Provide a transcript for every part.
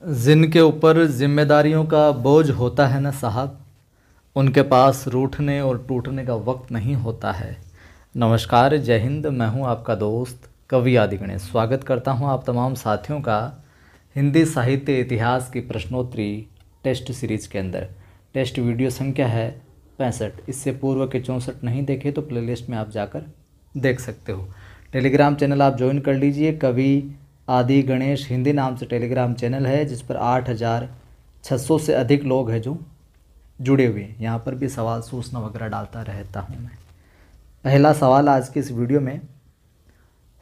जिनके ऊपर जिम्मेदारियों का बोझ होता है ना साहब, उनके पास रूठने और टूटने का वक्त नहीं होता है। नमस्कार, जय हिंद। मैं हूं आपका दोस्त कवि आदि गणेश। स्वागत करता हूं आप तमाम साथियों का हिंदी साहित्य इतिहास की प्रश्नोत्तरी टेस्ट सीरीज के अंदर। टेस्ट वीडियो संख्या है 65। इससे पूर्व के 64 नहीं देखे तो प्लेलिस्ट में आप जाकर देख सकते हो। टेलीग्राम चैनल आप ज्वाइन कर लीजिए। कवि आदि गणेश हिंदी नाम से टेलीग्राम चैनल है, जिस पर 8600 से अधिक लोग हैं जो जुड़े हुए हैं। यहाँ पर भी सवाल सूचना वगैरह डालता रहता हूँ मैं। पहला सवाल आज की इस वीडियो में,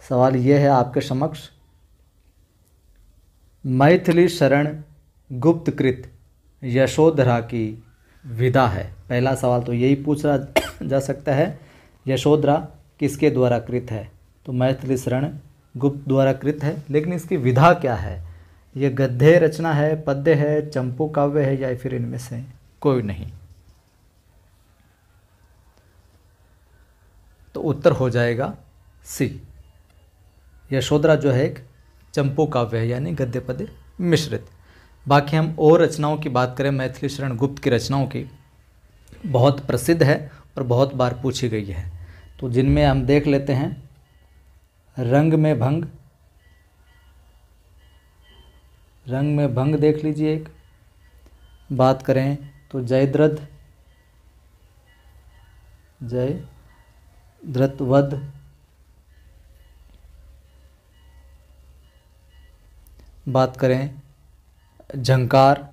सवाल यह है आपके समक्ष, मैथिली शरण गुप्तकृत यशोधरा की विधा है। पहला सवाल तो यही पूछा जा सकता है, यशोधरा किसके द्वारा कृत है? तो मैथिली शरण गुप्त द्वारा कृत है, लेकिन इसकी विधा क्या है? ये गद्य रचना है, पद्य है, चंपू काव्य है, या फिर इनमें से कोई नहीं? तो उत्तर हो जाएगा सी। यशोधरा जो है एक चंपू काव्य है, यानी गद्य पद्य मिश्रित। बाकी हम और रचनाओं की बात करें, मैथिली शरण गुप्त की रचनाओं की, बहुत प्रसिद्ध है और बहुत बार पूछी गई है। तो जिनमें हम देख लेते हैं, रंग में भंग, रंग में भंग देख लीजिए एक। बात करें तो जयद्रथ वध, बात करें झंकार,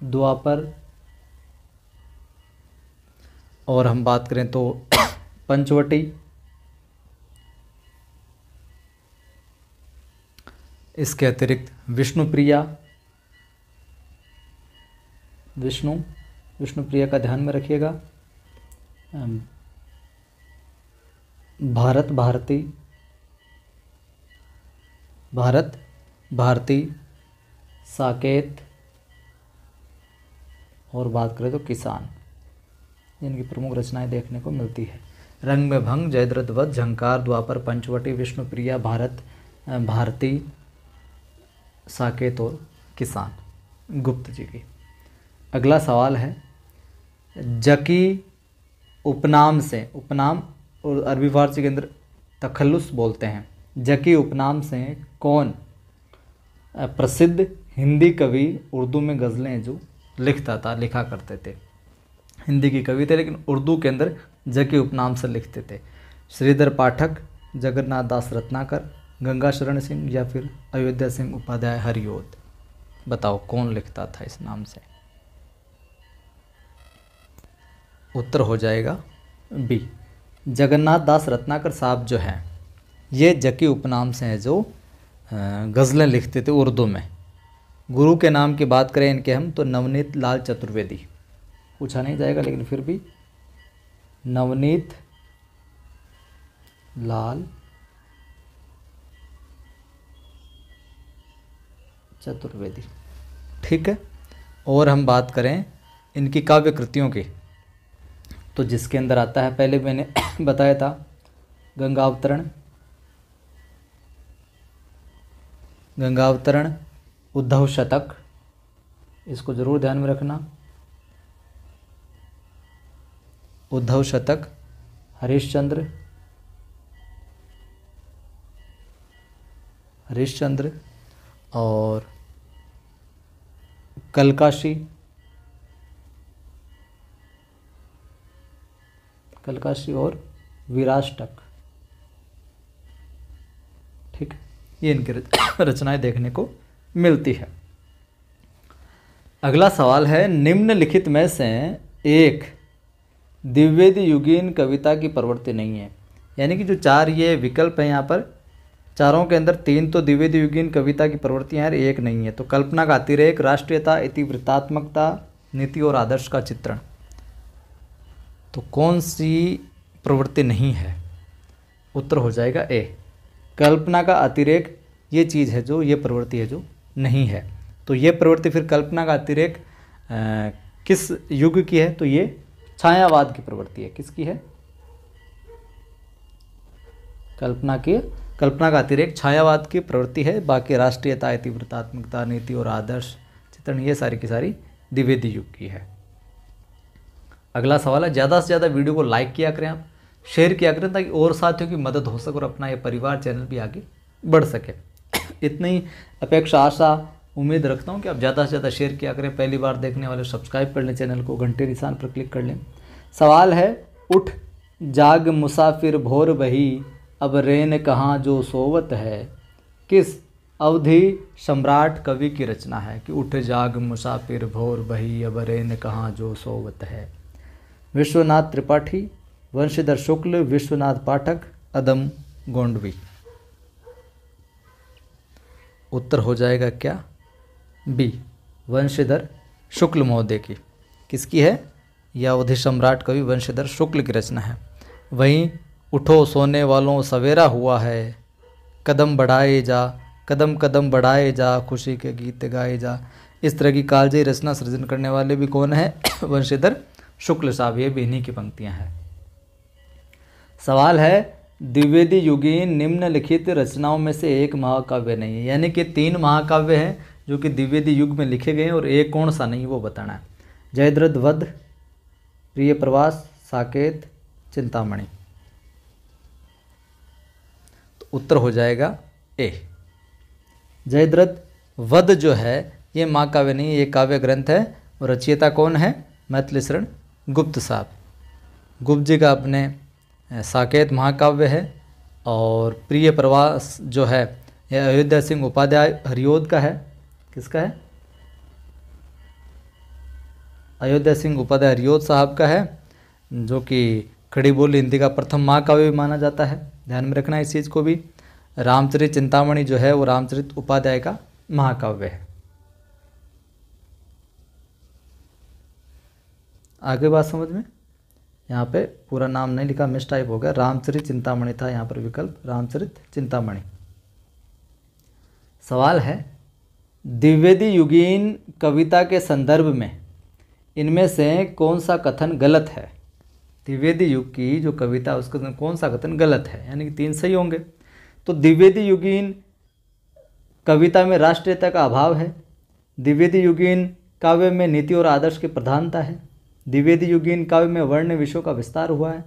द्वापर, और हम बात करें तो पंचवटी, इसके अतिरिक्त विष्णुप्रिया, विष्णुप्रिया का ध्यान में रखिएगा, भारत भारती, साकेत, और बात करें तो किसान। इनकी प्रमुख रचनाएं देखने को मिलती है। रंग में भंग, जयद्रथ वध, झंकार, द्वापर, पंचवटी, विष्णुप्रिया, भारती, साकेत और किसान गुप्त जी की। अगला सवाल है, जकी उपनाम से, उपनाम और अरबी फारसी के अंदर तखल्लुस बोलते हैं, जकी उपनाम से कौन प्रसिद्ध हिंदी कवि उर्दू में गज़लें जो लिखा करते थे? हिंदी की कवि थे, लेकिन उर्दू के अंदर जकी उपनाम से लिखते थे। श्रीधर पाठक, जगन्नाथ दास रत्नाकर, गंगा शरण सिंह, या फिर अयोध्या सिंह उपाध्याय हरिओद? बताओ कौन लिखता था इस नाम से? उत्तर हो जाएगा बी। जगन्नाथ दास रत्नाकर साहब जो हैं, ये जकी उपनाम से हैं जो गज़लें लिखते थे उर्दू में। गुरु के नाम की बात करें इनके हम, तो नवनीत लाल चतुर्वेदी। पूछा नहीं जाएगा, लेकिन फिर भी नवनीत लाल चतुर्वेदी, ठीक है। और हम बात करें इनकी काव्य कृतियों की, तो जिसके अंदर आता है, पहले मैंने बताया था, गंगावतरण, उद्धव शतक, इसको जरूर ध्यान में रखना, उद्धव शतक, हरिश्चंद्र, और कलकाशी और विराष्टक, ठीक है। ये इनकी रचनाएं देखने को मिलती है। अगला सवाल है, निम्नलिखित में से एक द्विवेदी युगीन कविता की प्रवृत्ति नहीं है। यानी कि जो चार ये विकल्प हैं यहाँ पर, चारों के अंदर तीन तो द्विवेदी युगीन कविता की प्रवृत्तियाँ हैं, एक नहीं है। तो कल्पना का अतिरेक, राष्ट्रीयता, इतिवृत्तात्मकता, नीति और आदर्श का चित्रण। तो कौन सी प्रवृत्ति नहीं है? उत्तर हो जाएगा ए, कल्पना का अतिरेक। ये चीज़ है जो, ये प्रवृत्ति है जो नहीं है। तो ये प्रवृत्ति फिर कल्पना का अतिरेक किस युग की है? तो ये छायावाद की प्रवृत्ति है। किसकी है? कल्पना की कल्पना का अतिरेक छायावाद की प्रवृत्ति है। बाकी राष्ट्रीयता, तीव्रतात्मकता, नीति और आदर्श चित्रण ये सारी की सारी द्विवेदी युग की है। अगला सवाल है, ज़्यादा से ज़्यादा वीडियो को लाइक किया करें, आप शेयर किया करें ताकि और साथियों की मदद हो सके और अपना ये परिवार चैनल भी आगे बढ़ सके। इतनी अपेक्षा, आशा, उम्मीद रखता हूँ कि आप ज़्यादा से ज़्यादा शेयर किया करें। पहली बार देखने वाले सब्सक्राइब कर लें चैनल को, घंटे निशान पर क्लिक कर लें। सवाल है, उठ जाग मुसाफिर भोर बही, अब रेन कहाँ जो सोवत है, किस अवधि सम्राट कवि की रचना है? कि उठ जाग मुसाफिर भोर बही, अब रेन कहाँ जो सोवत है। विश्वनाथ त्रिपाठी, वंशीधर शुक्ल, विश्वनाथ पाठक, अदम गोंडवी। उत्तर हो जाएगा क्या? बी, वंशीधर शुक्ल महोदय की। किसकी है? यह अवधि सम्राट कवि वंशीधर शुक्ल की रचना है। वहीं उठो सोने वालों सवेरा हुआ है, कदम बढ़ाए जा, कदम कदम बढ़ाए जा, खुशी के गीत गाए जा। इस तरह की कालजयी रचना सृजन करने वाले भी कौन है? वंशीधर शुक्ल साहब। ये भी इन्हीं की पंक्तियां हैं। सवाल है, द्विवेदी युगीन निम्नलिखित रचनाओं में से एक महाकाव्य नहीं है। यानी कि 3 महाकाव्य हैं जो कि द्विवेदी युग में लिखे गए हैं और एक कौन सा नहीं, वो बताना है। जयद्रथ वध, प्रिय प्रवास, साकेत, चिंतामणि। तो उत्तर हो जाएगा ए, जयद्रथ वध जो है ये महाकाव्य नहीं, ये काव्य ग्रंथ है। और रचयिता कौन है? मैथिली शरण गुप्त साहब। गुप्त जी का अपने साकेत महाकाव्य है। और प्रिय प्रवास जो है यह अयोध्या सिंह उपाध्याय हरिओद का है। किसका है? अयोध्या सिंह उपाध्याय हरिओद साहब का है, जो कि खड़ी बोली हिंदी का प्रथम महाकाव्य भी माना जाता है। ध्यान में रखना इस चीज़ को भी। रामचरित चिंतामणि जो है वो रामचरित उपाध्याय का महाकाव्य है। आगे बात समझ में? यहाँ पे पूरा नाम नहीं लिखा, मिस टाइप हो गया। रामचरित चिंतामणि था यहाँ पर विकल्प, रामचरित चिंतामणि। सवाल है, द्विवेदी युगीन कविता के संदर्भ में इनमें से कौन सा कथन गलत है? द्विवेदी युग की जो कविता है उसका कौन सा कथन गलत है? यानी कि 3 सही होंगे। तो द्विवेदी युगीन कविता में राष्ट्रीयता का अभाव है। द्विवेदी युगीन काव्य में नीति और आदर्श की प्रधानता है। द्विवेदी युगीन काव्य में वर्ण विषयों का विस्तार हुआ है।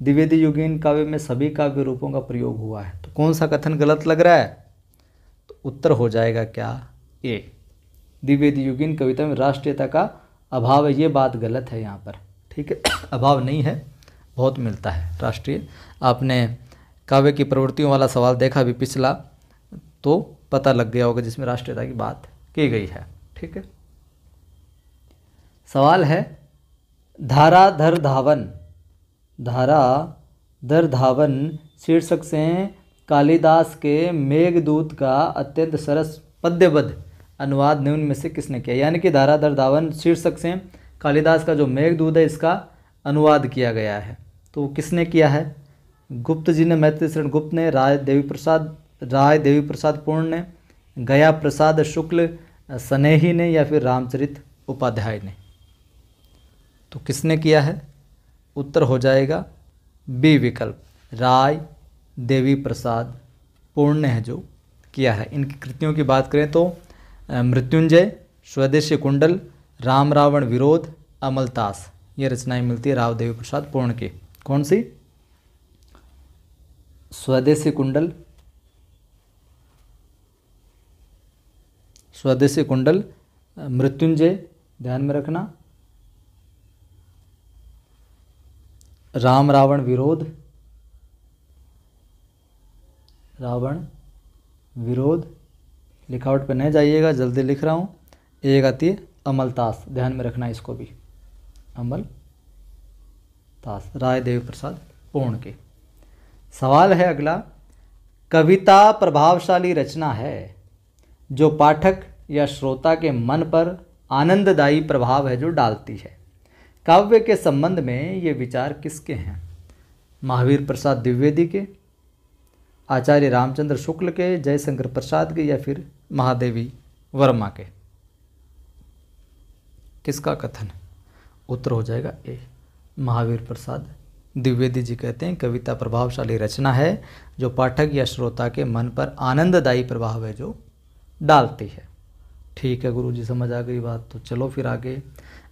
द्विवेदी युगीन काव्य में सभी काव्य रूपों का प्रयोग हुआ है। तो कौन सा कथन गलत लग रहा है? तो उत्तर हो जाएगा क्या? ए, द्विवेदी युगीन कविता में राष्ट्रीयता का अभाव है, ये बात गलत है यहाँ पर। ठीक है, अभाव नहीं है, बहुत मिलता है राष्ट्रीय। आपने काव्य की प्रवृत्तियों वाला सवाल देखा भी पिछला, तो पता लग गया होगा जिसमें राष्ट्रीयता की बात की गई है। ठीक है। सवाल है, धाराधर धावन, धाराधर धावन शीर्षक से कालिदास के मेघदूत का अत्यंत सरस पद्यबद्ध अनुवाद निम्न में से किसने किया? यानी कि धाराधर धावन शीर्षक से कालिदास का जो मेघदूत है इसका अनुवाद किया गया है। तो किसने किया है? गुप्त जी ने, मैथिली शरण गुप्त ने, राय देवी प्रसाद पूर्ण ने, गया प्रसाद शुक्ल स्नेही ने, या फिर रामचरित उपाध्याय ने? तो किसने किया है? उत्तर हो जाएगा बी विकल्प, राय देवी प्रसाद पूर्ण ने है जो किया है। इनकी कृतियों की बात करें तो मृत्युंजय, स्वदेशी कुंडल, राम रावण विरोध, अमलतास, ये रचनाएं मिलती है राव देवी प्रसाद पूर्ण की। कौन सी? स्वदेशी कुंडल, स्वदेशी कुंडल, मृत्युंजय, ध्यान में रखना, राम रावण विरोध, रावण विरोध, लिखावट पे नहीं जाइएगा, जल्दी लिख रहा हूँ। एक आती है अमलतास, ध्यान में रखना इसको भी, अमलतास, राय देवी प्रसाद पूर्ण की। सवाल है अगला, कविता प्रभावशाली रचना है जो पाठक या श्रोता के मन पर आनंददायी प्रभाव है जो डालती है। काव्य के संबंध में ये विचार किसके हैं? महावीर प्रसाद द्विवेदी के, आचार्य रामचंद्र शुक्ल के, जयशंकर प्रसाद के, या फिर महादेवी वर्मा के? किसका कथन है? उत्तर हो जाएगा ए, महावीर प्रसाद द्विवेदी जी कहते हैं कविता प्रभावशाली रचना है जो पाठक या श्रोता के मन पर आनंददायी प्रभाव है जो डालती है। ठीक है गुरु जी, समझ आ गई बात। तो चलो फिर आगे।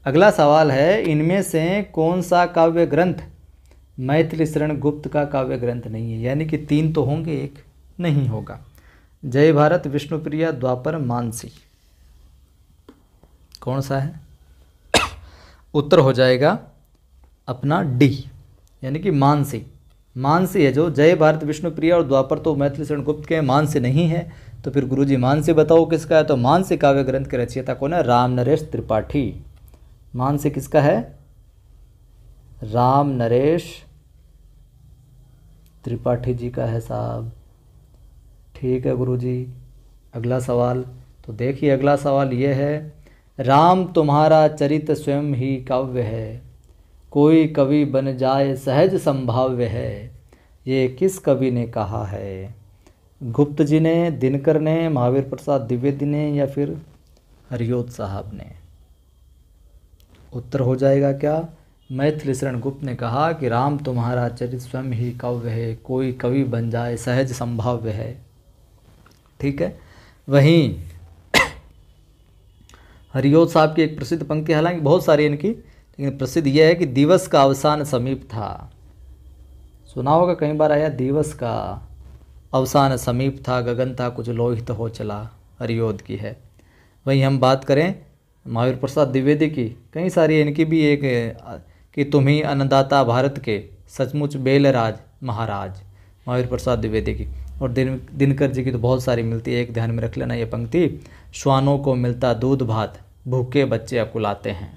अगला सवाल है, इनमें से कौन सा काव्य ग्रंथ मैथिली शरण गुप्त का काव्य ग्रंथ नहीं है? यानी कि 3 तो होंगे, एक नहीं होगा। जय भारत, विष्णुप्रिया, द्वापर, मानसी, कौन सा है? उत्तर हो जाएगा अपना डी, यानी कि मानसी। मानसी है जो जय भारत, विष्णुप्रिया और द्वापर तो मैथिली शरण गुप्त के, मानसी नहीं है। तो फिर गुरुजी मानसी बताओ किसका है? तो मानसी काव्य ग्रंथ के रचयिता कौन है? राम नरेश त्रिपाठी। मानसी किसका है? राम नरेश त्रिपाठी जी का है साहब। ठीक है गुरुजी। अगला सवाल तो देखिए, अगला सवाल ये है, राम तुम्हारा चरित स्वयं ही काव्य है, कोई कवि बन जाए सहज संभाव्य है, ये किस कवि ने कहा है? गुप्त जी ने, दिनकर ने, महावीर प्रसाद द्विवेदी ने या फिर हरियोत साहब ने? उत्तर हो जाएगा क्या? मैथिली शरण गुप्त ने कहा कि राम तुम्हारा चरित स्वयं ही काव्य है, कोई कवि बन जाए सहज संभाव्य है। ठीक है। वहीं हरियोत साहब की एक प्रसिद्ध पंक्ति, हालांकि बहुत सारी इनकी, लेकिन प्रसिद्ध यह है कि दिवस का अवसान समीप था। सुना होगा, कई बार आया, दिवस का अवसान समीप था, गगन था कुछ लोहित हो चला, हरियोत की है। वहीं हम बात करें महावीर प्रसाद द्विवेदी की, कई सारी इनकी भी एक कि तुम ही अन्नदाता भारत के, सचमुच बेलराज महाराज, महावीर प्रसाद द्विवेदी की। और दिनकर जी की तो बहुत सारी मिलती है, एक ध्यान में रख लेना ये पंक्ति, श्वानों को मिलता दूध भात, भूखे बच्चे अकुलाते हैं।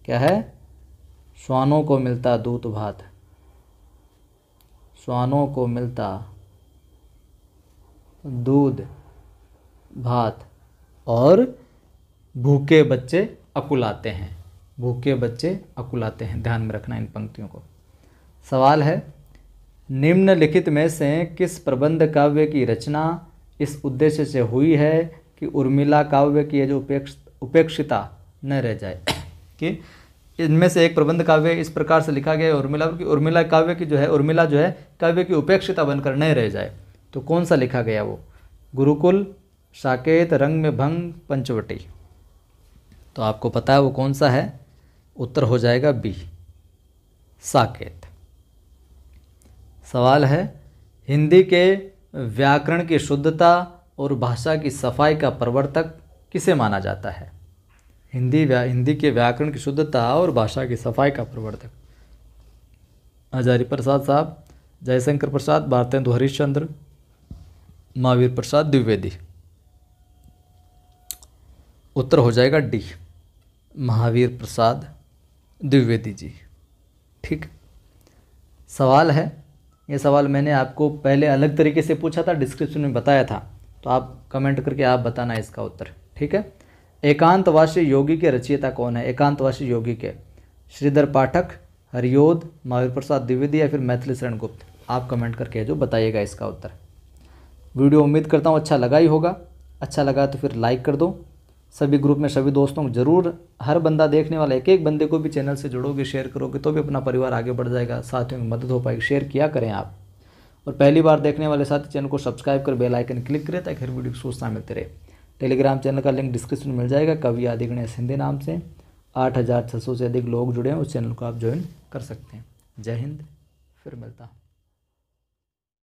क्या है? श्वानों को मिलता दूध भात, श्वानों को मिलता दूध भात और भूखे बच्चे अकुलाते हैं, भूखे बच्चे अकुलाते हैं। ध्यान में रखना इन पंक्तियों को। सवाल है, निम्नलिखित में से किस प्रबंध काव्य की रचना इस उद्देश्य से हुई है कि उर्मिला काव्य की जो उपेक्षिता न रह जाए? कि इनमें से एक प्रबंध काव्य इस प्रकार से लिखा गया है उर्मिला की, उर्मिला काव्य की जो है, उर्मिला जो है काव्य की उपेक्षिता बनकर न रह जाए। तो कौन सा लिखा गया वो? गुरुकुल, साकेत, रंग में भंग, पंचवटी। तो आपको पता है वो कौन सा है? उत्तर हो जाएगा बी, साकेत। सवाल है, हिंदी के व्याकरण की शुद्धता और भाषा की सफाई का प्रवर्तक किसे माना जाता है? हिंदी के व्याकरण की शुद्धता और भाषा की सफाई का प्रवर्तक हजारी प्रसाद साहब, जयशंकर प्रसाद, भारतेंदु हरिश्चंद्र, महावीर प्रसाद द्विवेदी। उत्तर हो जाएगा डी, महावीर प्रसाद द्विवेदी जी। ठीक। सवाल है, ये सवाल मैंने आपको पहले अलग तरीके से पूछा था, डिस्क्रिप्शन में बताया था, तो आप कमेंट करके आप बताना इसका उत्तर। ठीक है। एकांतवासी योगी के रचयिता कौन है? एकांतवासी योगी के श्रीधर पाठक, हरियोद, महावीर प्रसाद द्विवेदी या फिर मैथिली शरण गुप्त? आप कमेंट करके जो बताइएगा इसका उत्तर। वीडियो उम्मीद करता हूँ अच्छा लगा ही होगा। अच्छा लगा तो फिर लाइक कर दो। सभी ग्रुप में सभी दोस्तों को जरूर, हर बंदा देखने वाला एक एक बंदे को भी चैनल से जोड़ोगे, शेयर करोगे तो भी अपना परिवार आगे बढ़ जाएगा, साथियों की मदद हो पाएगी। शेयर किया करें आप। और पहली बार देखने वाले साथी चैनल को सब्सक्राइब कर बेल आइकन क्लिक करें ताकि हर वीडियो की सूचना मिलती रहे। टेलीग्राम चैनल का लिंक डिस्क्रिप्शन में मिल जाएगा, कवि आदि गणेश हिंदी नाम से। 8600 से अधिक लोग जुड़े हैं, उस चैनल को आप ज्वाइन कर सकते हैं। जय हिंद, फिर मिलता हूँ।